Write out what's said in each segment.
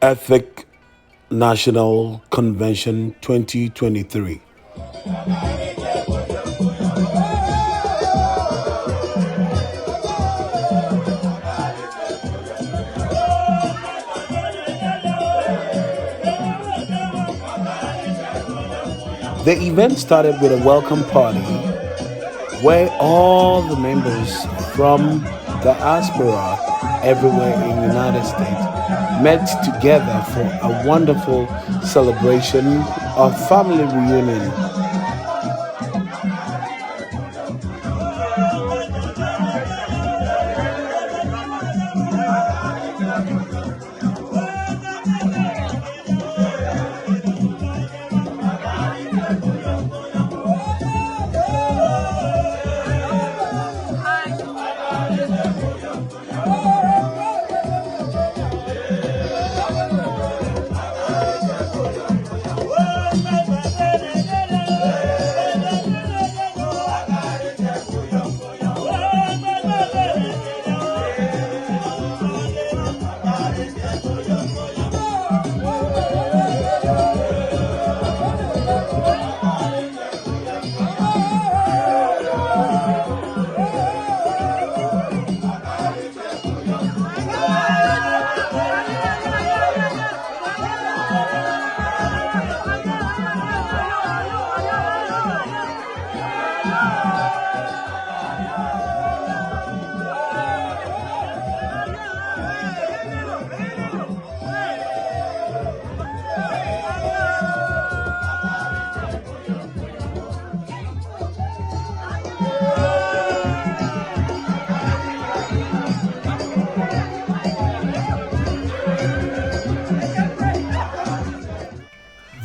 Efik National Convention 2023. The event started with a welcome party where all the members from the diaspora everywhere in the United States met together for a wonderful celebration of family reunion.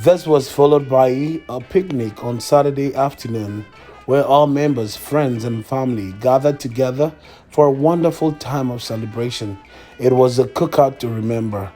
This was followed by a picnic on Saturday afternoon where all members, friends, and family gathered together for a wonderful time of celebration. It was a cookout to remember.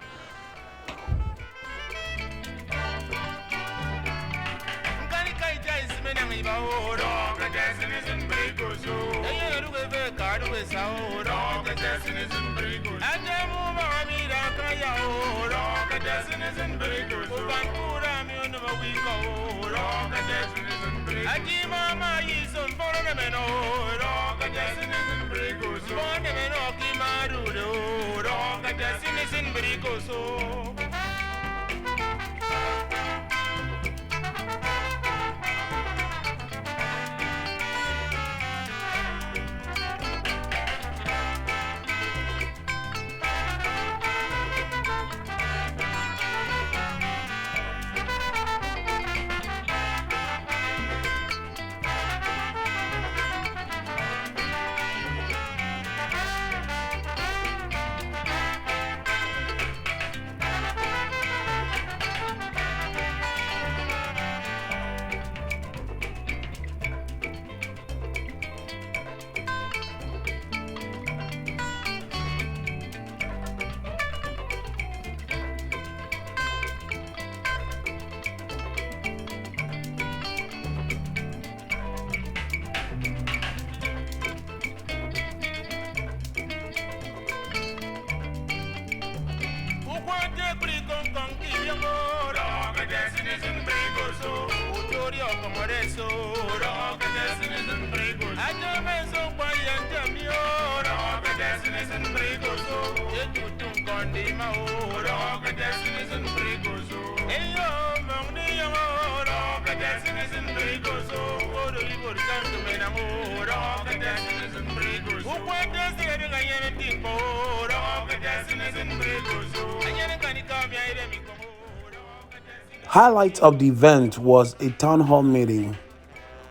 Highlight of the event was a town hall meeting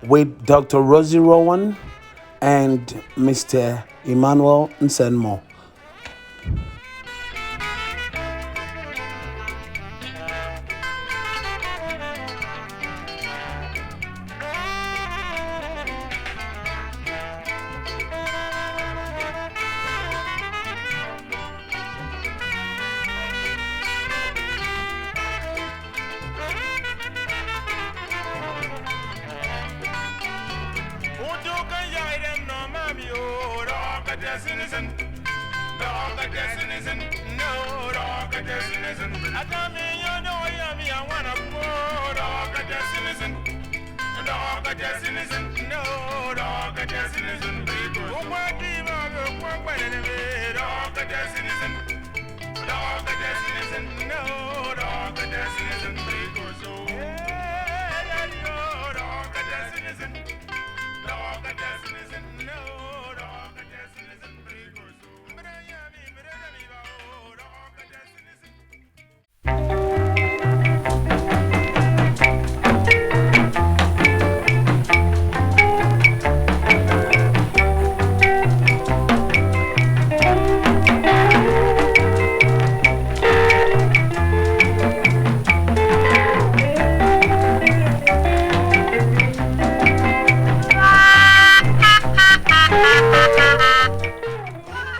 with Dr. Rosie Rowan and Mr. Emmanuel Nsenmo. Dog, a destination, no, dog, a destination.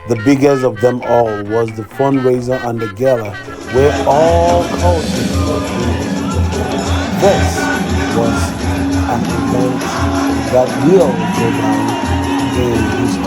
The biggest of them all was the fundraiser and the gala where all cultures were represented. This was an event that will go down in history.